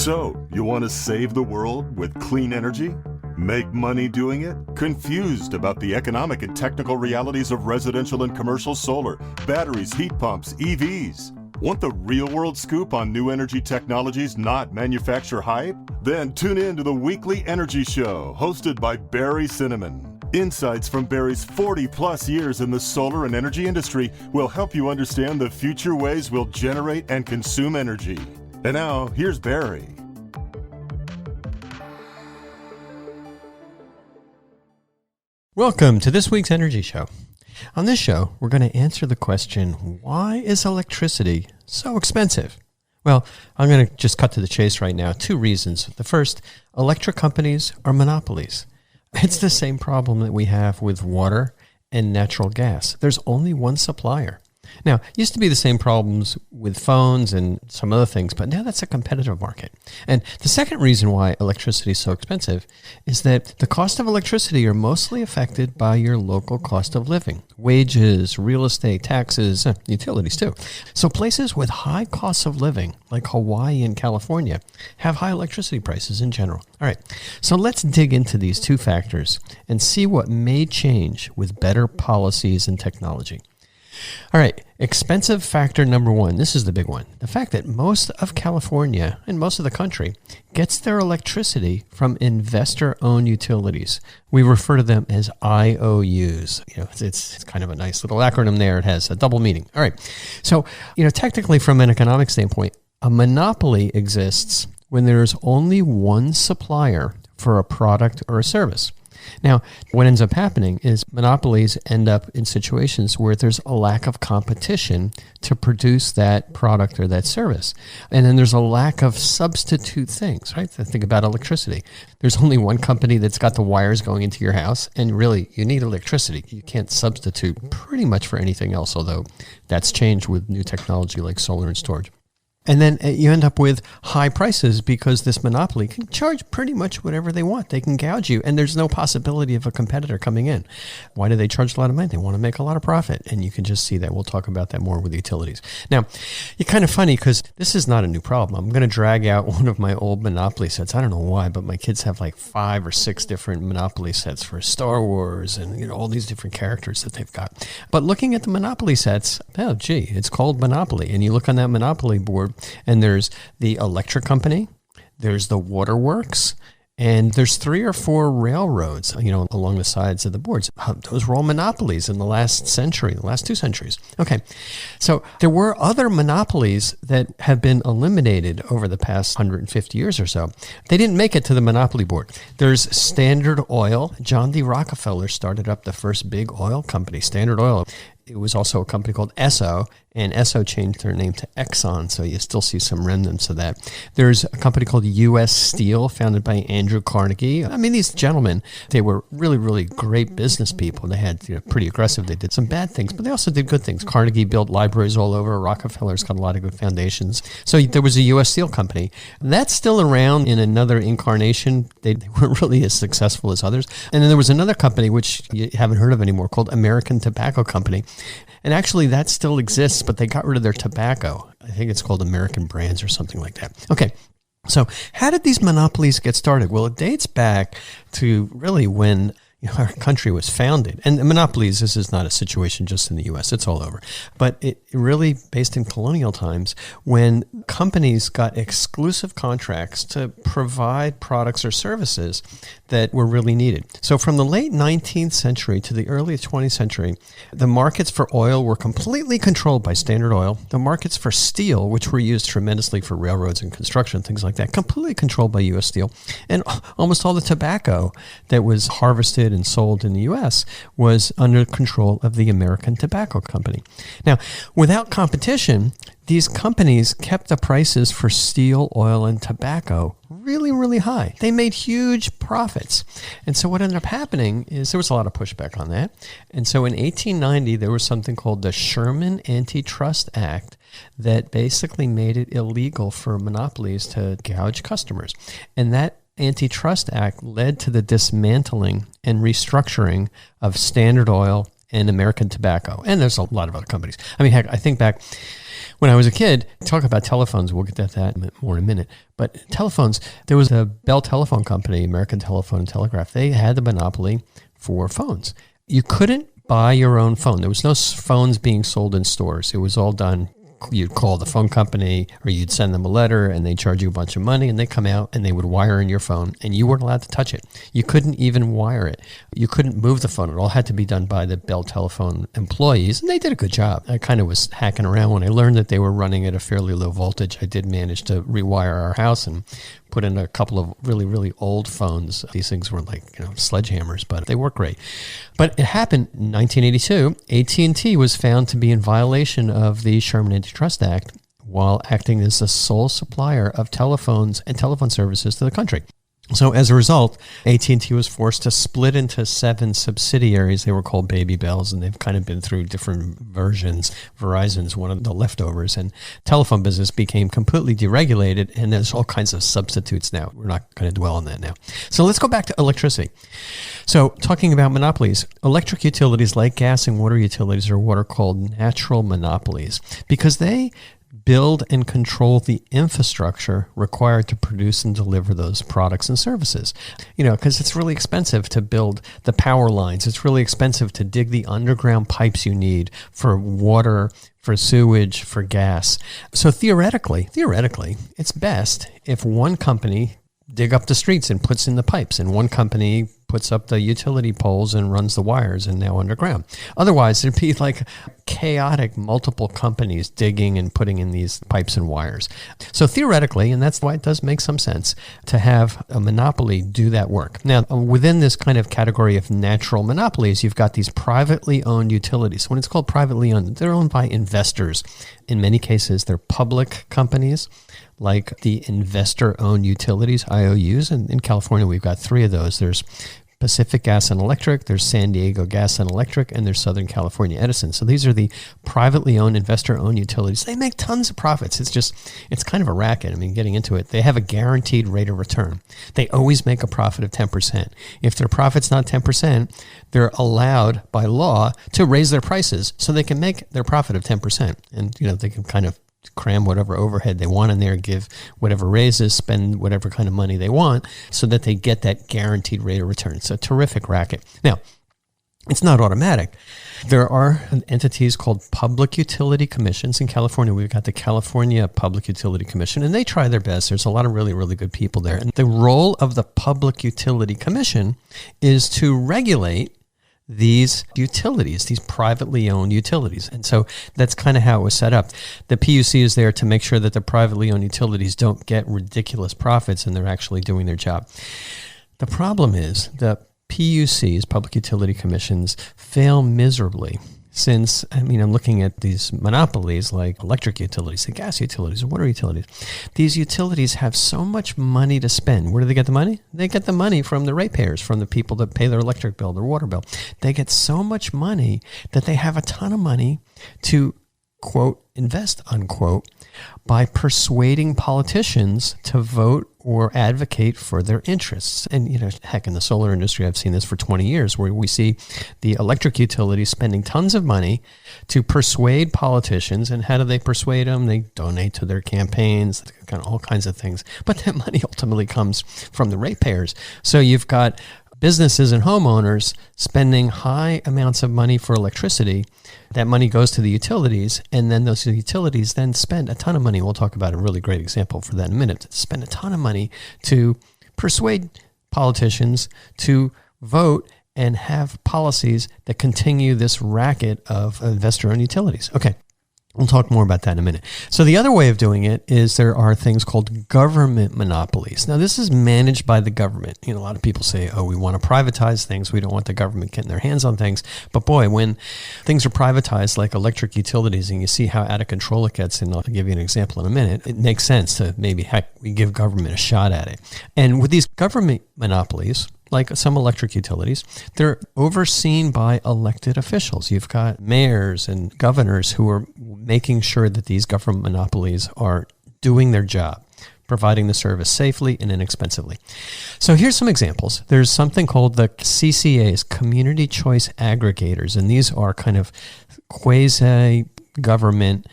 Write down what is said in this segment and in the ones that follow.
So, you want to save the world with clean energy? Make money doing it? Confused about the economic and technical realities of residential and commercial solar, batteries, heat pumps, EVs? Want the real-world scoop on new energy technologies, not manufacturer hype? Then tune in to the Weekly Energy Show, hosted by Barry Cinnamon. Insights from Barry's 40-plus years in the solar and energy industry will help you understand the future ways we'll generate and consume energy. And now, here's Barry. Welcome to this week's Energy Show. On this show, we're going to answer the question, why is electricity so expensive? Well, I'm going to just cut to the chase right now. Two reasons. The first, electric companies are monopolies. It's the same problem that we have with water and natural gas. There's only one supplier. Now, it used to be the same problems with phones and some other things, but now that's a competitive market. And the second reason why electricity is so expensive is that the cost of electricity are mostly affected by your local cost of living, wages, real estate, taxes, utilities too. So places with high costs of living, like Hawaii and California, have high electricity prices in general. All right, so let's dig into these two factors and see what may change with better policies and technology. All right, expensive factor number one. This is the big one. The fact that most of California and most of the country gets their electricity from investor-owned utilities. We refer to them as IOUs. It's kind of a nice little acronym there. It has a double meaning. All right. So, technically from an economic standpoint, a monopoly exists when there's only one supplier for a product or a service. Now, what ends up happening is monopolies end up in situations where there's a lack of competition to produce that product or that service. And then there's a lack of substitute things, right? Think about electricity. There's only one company that's got the wires going into your house, and really, you need electricity. You can't substitute pretty much for anything else, although that's changed with new technology like solar and storage. And then you end up with high prices because this monopoly can charge pretty much whatever they want. They can gouge you, and there's no possibility of a competitor coming in. Why do they charge a lot of money? They want to make a lot of profit, and you can just see that. We'll talk about that more with utilities. Now, it's kind of funny because this is not a new problem. I'm going to drag out one of my old Monopoly sets. I don't know why, but my kids have like 5 or 6 different Monopoly sets for Star Wars and all these different characters that they've got. But looking at the Monopoly sets, it's called Monopoly. And you look on that Monopoly board, and there's the electric company, there's the waterworks, and there's 3 or 4 railroads, along the sides of the boards. Those were all monopolies in the last 2 centuries. Okay, so there were other monopolies that have been eliminated over the past 150 years or so. They didn't make it to the monopoly board. There's Standard Oil. John D. Rockefeller started up the first big oil company, Standard Oil. It was also a company called Esso, and Esso changed their name to Exxon, so you still see some remnants of that. There's a company called U.S. Steel, founded by Andrew Carnegie. I mean, these gentlemen, they were really, really great business people. They had pretty aggressive. They did some bad things, but they also did good things. Carnegie built libraries all over. Rockefeller's got a lot of good foundations. So there was a U.S. Steel company. That's still around in another incarnation. They weren't really as successful as others. And then there was another company, which you haven't heard of anymore, called American Tobacco Company. And actually, that still exists, but they got rid of their tobacco. I think it's called American Brands or something like that. Okay, so how did these monopolies get started? Well, it dates back to really when our country was founded. And monopolies, this is not a situation just in the U.S., it's all over. But it really based in colonial times when companies got exclusive contracts to provide products or services that were really needed. So from the late 19th century to the early 20th century, the markets for oil were completely controlled by Standard Oil. The markets for steel, which were used tremendously for railroads and construction, things like that, completely controlled by U.S. Steel. And almost all the tobacco that was harvested and sold in the U.S. was under control of the American Tobacco Company. Now, without competition, these companies kept the prices for steel, oil, and tobacco really, really high. They made huge profits. And so what ended up happening is there was a lot of pushback on that. And so in 1890, there was something called the Sherman Antitrust Act that basically made it illegal for monopolies to gouge customers. And that Antitrust Act led to the dismantling and restructuring of Standard Oil and American Tobacco. And there's a lot of other companies. I mean, heck, I think back when I was a kid, talk about telephones, we'll get to that more in a minute. But telephones, there was a Bell Telephone Company, American Telephone and Telegraph. They had the monopoly for phones. You couldn't buy your own phone. There was no phones being sold in stores. It was all done. You'd call the phone company or you'd send them a letter and they'd charge you a bunch of money and they'd come out and they would wire in your phone and you weren't allowed to touch it. You couldn't even wire it. You couldn't move the phone. It all had to be done by the Bell Telephone employees, and they did a good job. I kind of was hacking around when I learned that they were running at a fairly low voltage. I did manage to rewire our house and put in a couple of really, really old phones. These things were like, sledgehammers, but they work great. But it happened in 1982. AT&T was found to be in violation of the Sherman Antitrust Act while acting as the sole supplier of telephones and telephone services to the country. So as a result, AT&T was forced to split into 7 subsidiaries. They were called Baby Bells, and they've kind of been through different versions. Verizon's one of the leftovers, and telephone business became completely deregulated, and there's all kinds of substitutes now. We're not going to dwell on that now. So let's go back to electricity. So talking about monopolies, electric utilities like gas and water utilities are what are called natural monopolies because they build and control the infrastructure required to produce and deliver those products and services. Because it's really expensive to build the power lines. It's really expensive to dig the underground pipes you need for water, for sewage, for gas. So theoretically, it's best if one company dig up the streets and puts in the pipes, and one company puts up the utility poles and runs the wires and now underground. Otherwise, it'd be like chaotic multiple companies digging and putting in these pipes and wires. So theoretically, and that's why it does make some sense to have a monopoly do that work. Now, within this kind of category of natural monopolies, you've got these privately owned utilities. When it's called privately owned, they're owned by investors. In many cases, they're public companies like the investor-owned utilities, IOUs. And in California, we've got 3 of those. There's Pacific Gas and Electric, there's San Diego Gas and Electric, and there's Southern California Edison. So these are the privately owned, investor-owned utilities. They make tons of profits. It's kind of a racket. I mean, getting into it, they have a guaranteed rate of return. They always make a profit of 10%. If their profit's not 10%, they're allowed by law to raise their prices so they can make their profit of 10%. And, they can kind of cram whatever overhead they want in there, give whatever raises, spend whatever kind of money they want so that they get that guaranteed rate of return. It's a terrific racket. Now, it's not automatic. There are entities called public utility commissions. In California, we've got the California Public Utility Commission, and they try their best. There's a lot of really, really good people there. And the role of the Public Utility Commission is to regulate these utilities, these privately owned utilities. And so that's kind of how it was set up. The PUC is there to make sure that the privately owned utilities don't get ridiculous profits and they're actually doing their job. The problem is the PUCs, Public Utility Commissions, fail miserably since, I'm looking at these monopolies like electric utilities, the gas utilities, the water utilities. These utilities have so much money to spend. Where do they get the money? They get the money from the ratepayers, from the people that pay their electric bill, their water bill. They get so much money that they have a ton of money to, quote, invest, unquote, by persuading politicians to vote or advocate for their interests. And, heck, in the solar industry, I've seen this for 20 years, where we see the electric utilities spending tons of money to persuade politicians. And how do they persuade them? They donate to their campaigns, kind of all kinds of things. But that money ultimately comes from the ratepayers. So you've got businesses and homeowners spending high amounts of money for electricity. That money goes to the utilities, and then those utilities then spend a ton of money. We'll talk about a really great example for that in a minute. Spend a ton of money to persuade politicians to vote and have policies that continue this racket of investor-owned utilities. Okay. We'll talk more about that in a minute. So the other way of doing it is there are things called government monopolies. Now, this is managed by the government. A lot of people say, we want to privatize things. We don't want the government getting their hands on things. But boy, when things are privatized like electric utilities and you see how out of control it gets, and I'll give you an example in a minute, it makes sense to maybe, we give government a shot at it. And with these government monopolies, like some electric utilities, they're overseen by elected officials. You've got mayors and governors who are making sure that these government monopolies are doing their job, providing the service safely and inexpensively. So here's some examples. There's something called the CCAs, Community Choice Aggregators, and these are kind of quasi-government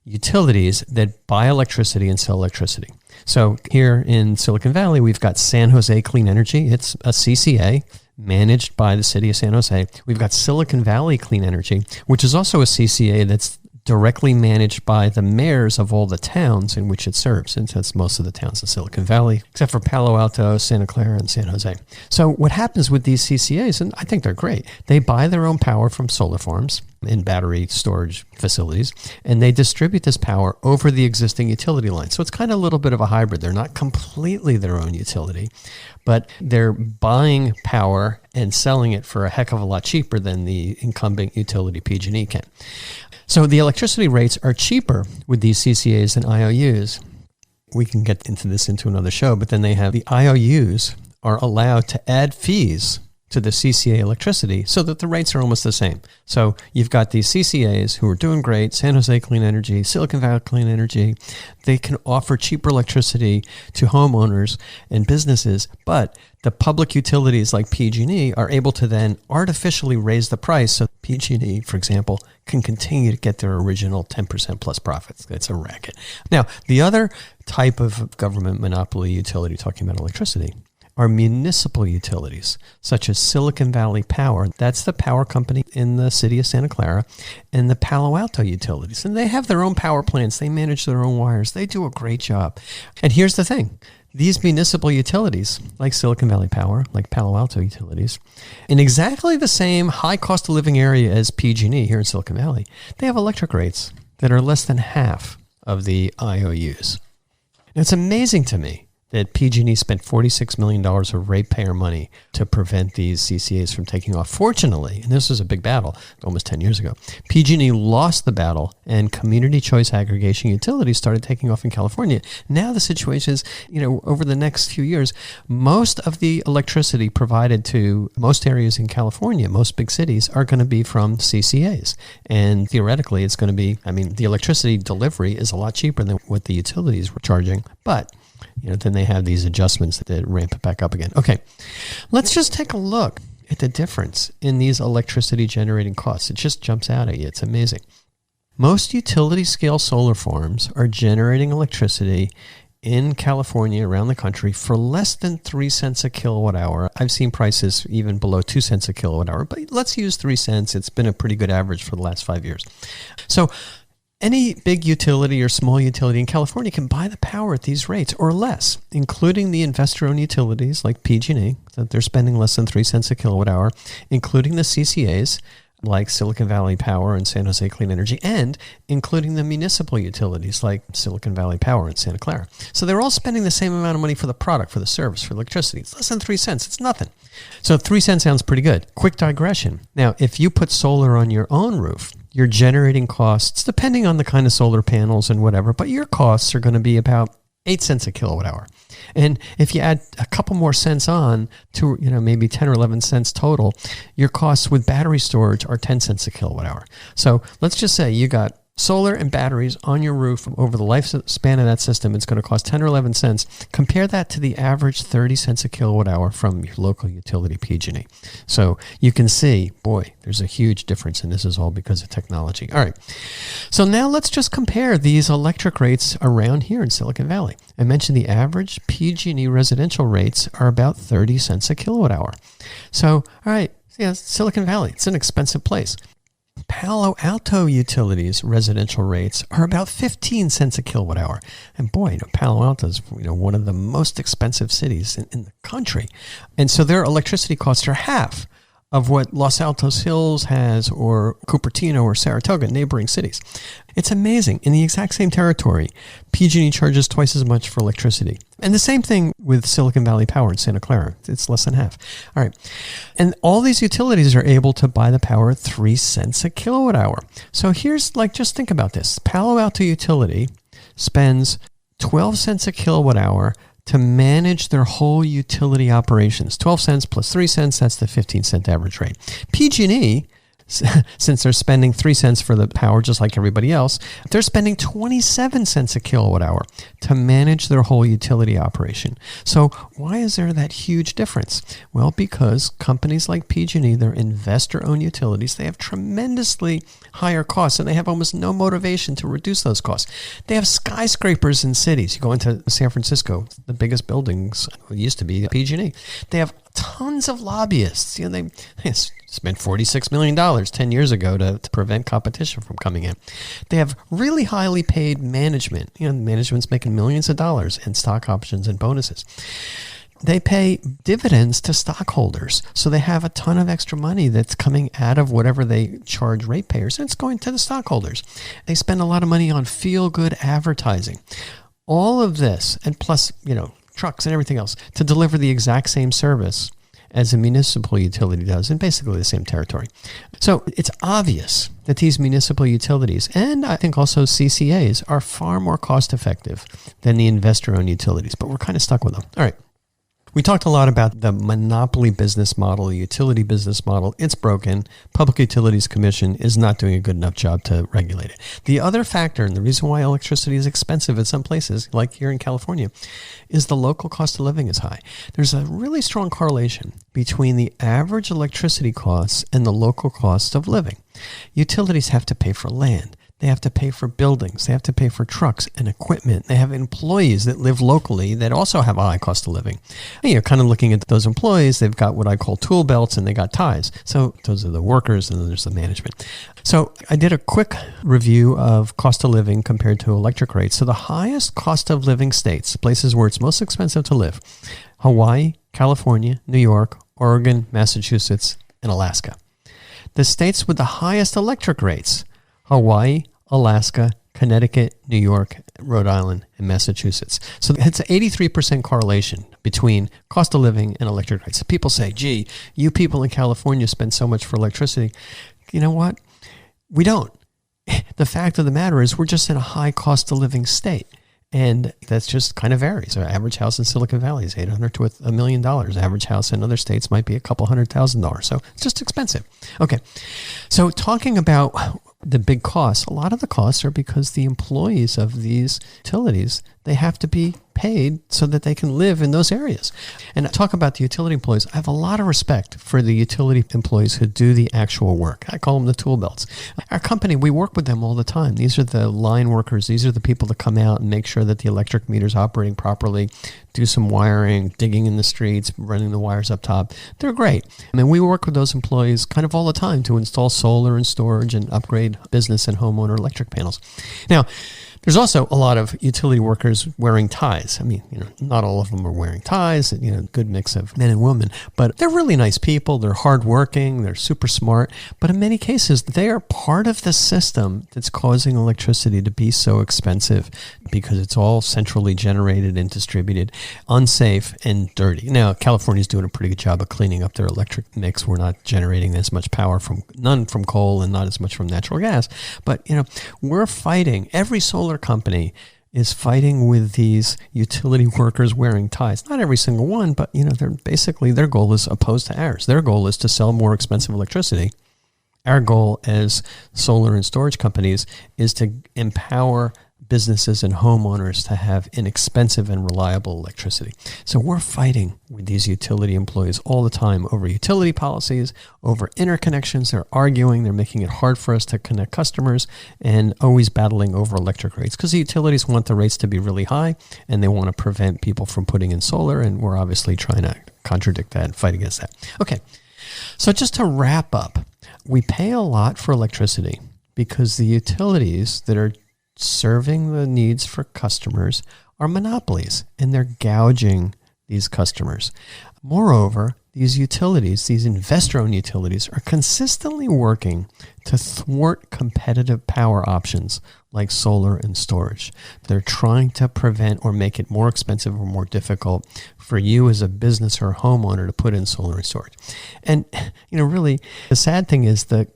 utilities that buy electricity and sell electricity. So here in Silicon Valley, we've got San Jose Clean Energy. It's a CCA managed by the city of San Jose. We've got Silicon Valley Clean Energy, which is also a CCA that's directly managed by the mayors of all the towns in which it serves. And that's most of the towns in Silicon Valley, except for Palo Alto, Santa Clara, and San Jose. So what happens with these CCAs, and I think they're great, they buy their own power from solar farms in battery storage facilities, and they distribute this power over the existing utility line. So it's kind of a little bit of a hybrid. They're not completely their own utility, but they're buying power and selling it for a heck of a lot cheaper than the incumbent utility PG&E can. So the electricity rates are cheaper with these CCAs than IOUs. We can get into another show, but then they have the IOUs are allowed to add fees to the CCA electricity so that the rates are almost the same. So you've got these CCAs who are doing great, San Jose Clean Energy, Silicon Valley Clean Energy. They can offer cheaper electricity to homeowners and businesses, but the public utilities like PG&E are able to then artificially raise the price so PG&E, for example, can continue to get their original 10% plus profits. It's a racket. Now, the other type of government monopoly utility talking about electricity are municipal utilities, such as Silicon Valley Power. That's the power company in the city of Santa Clara, and the Palo Alto utilities. And they have their own power plants. They manage their own wires. They do a great job. And here's the thing. These municipal utilities, like Silicon Valley Power, like Palo Alto utilities, in exactly the same high cost of living area as PG&E here in Silicon Valley, they have electric rates that are less than half of the IOUs. And it's amazing to me that PG&E spent $46 million of ratepayer money to prevent these CCAs from taking off. Fortunately, and this was a big battle almost 10 years ago, PG&E lost the battle and community choice aggregation utilities started taking off in California. Now the situation is, over the next few years, most of the electricity provided to most areas in California, most big cities, are going to be from CCAs. And theoretically, it's going to be, the electricity delivery is a lot cheaper than what the utilities were charging, but then they have these adjustments that ramp it back up again. Okay, let's just take a look at the difference in these electricity generating costs. It just jumps out at you. It's amazing. Most utility scale solar farms are generating electricity in California, around the country, for less than 3 cents a kilowatt hour. I've seen prices even below 2 cents a kilowatt hour, but let's use 3 cents. It's been a pretty good average for the last 5 years. So any big utility or small utility in California can buy the power at these rates or less, including the investor-owned utilities like PG&E, that they're spending less than 3 cents a kilowatt hour, including the CCAs like Silicon Valley Power and San Jose Clean Energy, and including the municipal utilities like Silicon Valley Power and Santa Clara. So they're all spending the same amount of money for the product, for the service, for electricity. It's less than 3 cents. It's nothing. So 3 cents sounds pretty good. Quick digression. Now, if you put solar on your own roof, your generating costs, depending on the kind of solar panels and whatever, but your costs are going to be about 8 cents a kilowatt hour. And if you add a couple more cents on to, maybe 10 or 11 cents total, your costs with battery storage are 10 cents a kilowatt hour. So let's just say you got solar and batteries on your roof over the lifespan of that system. It's going to cost 10 or 11 cents. Compare that to the average 30 cents a kilowatt hour from your local utility PG&E. So you can see, boy, there's a huge difference, and this is all because of technology. All right. So now let's just compare these electric rates around here in Silicon Valley. I mentioned the average PG&E residential rates are about 30 cents a kilowatt hour. So, all right, Silicon Valley, it's an expensive place. Palo Alto utilities residential rates are about 15 cents a kilowatt hour. And boy, Palo Alto is one of the most expensive cities in the country. And so their electricity costs are half of what Los Altos Hills has, or Cupertino or Saratoga, neighboring cities. It's amazing. In the exact same territory, PG&E charges twice as much for electricity. And the same thing with Silicon Valley Power in Santa Clara. It's less than half. All right. And all these utilities are able to buy the power at 3 cents a kilowatt hour. So here's, just think about this. Palo Alto utility spends 12 cents a kilowatt hour to manage their whole utility operations. 12 cents plus 3 cents, that's the 15 cent average rate. PG&E since they're spending 3 cents for the power just like everybody else, they're spending 27 cents a kilowatt hour to manage their whole utility operation. So why is there that huge difference? Well, because companies like PG&E, they're investor-owned utilities, they have tremendously higher costs, and they have almost no motivation to reduce those costs. They have skyscrapers in cities. You go into San Francisco, the biggest buildings used to be PG&E. They have tons of lobbyists. They spent $46 million 10 years ago to prevent competition from coming in. They have really highly paid management. Management's making millions of dollars in stock options and bonuses. They pay dividends to stockholders. So they have a ton of extra money that's coming out of whatever they charge ratepayers, and it's going to the stockholders. They spend a lot of money on feel-good advertising. All of this, and plus, trucks and everything else, to deliver the exact same service as a municipal utility does in basically the same territory. So it's obvious that these municipal utilities, and I think also CCAs, are far more cost effective than the investor-owned utilities, but we're kind of stuck with them. All right. We talked a lot about the monopoly business model, the utility business model. It's broken. Public Utilities Commission is not doing a good enough job to regulate it. The other factor, and the reason why electricity is expensive in some places, like here in California, is the local cost of living is high. There's a really strong correlation between the average electricity costs and the local cost of living. Utilities have to pay for land. They have to pay for buildings. They have to pay for trucks and equipment. They have employees that live locally that also have a high cost of living. And you're kind of looking at those employees. They've got what I call tool belts, and they got ties. So those are the workers, and then there's the management. So I did a quick review of cost of living compared to electric rates. So the highest cost of living states, places where it's most expensive to live: Hawaii, California, New York, Oregon, Massachusetts, and Alaska. The states with the highest electric rates: Hawaii, Alaska, Connecticut, New York, Rhode Island, and Massachusetts. So it's an 83% correlation between cost of living and electric rates. So people say, gee, you people in California spend so much for electricity. You know what? We don't. The fact of the matter is we're just in a high cost of living state. And that's just kind of varies. Our average house in Silicon Valley is $800,000 to $1 million. Average house in other states might be a couple $100,000. So it's just expensive. Okay. So talking about the big costs, a lot of the costs are because the employees of these utilities, they have to be paid so that they can live in those areas. And I talk about the utility employees. I have a lot of respect for the utility employees who do the actual work. I call them the tool belts. Our company, we work with them all the time. These are the line workers. These are the people that come out and make sure that the electric meter's operating properly, do some wiring, digging in the streets, running the wires up top. They're great. I mean, we work with those employees kind of all the time to install solar and storage and upgrade business and homeowner electric panels. Now, there's also a lot of utility workers wearing ties. I mean, not all of them are wearing ties, good mix of men and women, but they're really nice people. They're hardworking. They're super smart. But in many cases, they are part of the system that's causing electricity to be so expensive because it's all centrally generated and distributed, unsafe and dirty. Now, California's doing a pretty good job of cleaning up their electric mix. We're not generating as much power none from coal and not as much from natural gas. But, we're fighting. Every solar company is fighting with these utility workers wearing ties. Not every single one, but their goal is opposed to ours. Their goal is to sell more expensive electricity. Our goal as solar and storage companies is to empower businesses and homeowners to have inexpensive and reliable electricity. So we're fighting with these utility employees all the time over utility policies, over interconnections. They're arguing, they're making it hard for us to connect customers, and always battling over electric rates because the utilities want the rates to be really high and they want to prevent people from putting in solar, and we're obviously trying to contradict that and fight against that. Okay, so just to wrap up, we pay a lot for electricity because the utilities that are serving the needs for customers are monopolies, and they're gouging these customers. Moreover, these utilities, these investor-owned utilities, are consistently working to thwart competitive power options like solar and storage. They're trying to prevent or make it more expensive or more difficult for you as a business or homeowner to put in solar and storage. And, really, the sad thing is that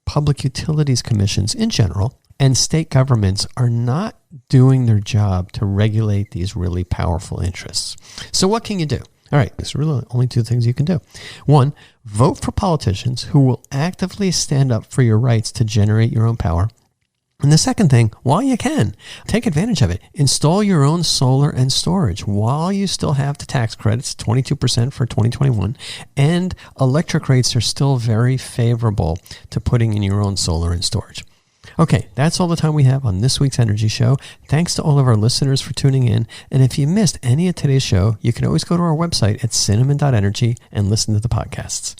public utilities commissions in general and state governments are not doing their job to regulate these really powerful interests. So what can you do? All right, there's really only two things you can do. One, vote for politicians who will actively stand up for your rights to generate your own power. And the second thing, while you can, take advantage of it. Install your own solar and storage while you still have the tax credits, 22% for 2021, and electric rates are still very favorable to putting in your own solar and storage. Okay, that's all the time we have on this week's Energy Show. Thanks to all of our listeners for tuning in. And if you missed any of today's show, you can always go to our website at cinnamon.energy and listen to the podcasts.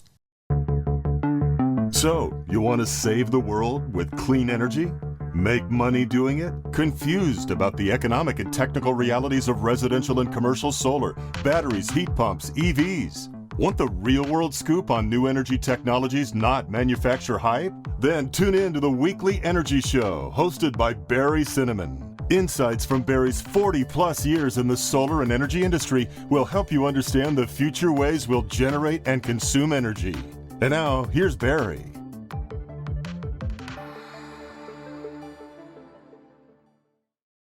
So, you want to save the world with clean energy? Make money doing it? Confused about the economic and technical realities of residential and commercial solar, batteries, heat pumps, EVs? Want the real-world scoop on new energy technologies, not manufacturer hype? Then tune in to the weekly Energy Show, hosted by Barry Cinnamon. Insights from Barry's 40-plus years in the solar and energy industry will help you understand the future ways we'll generate and consume energy. And now, here's Barry.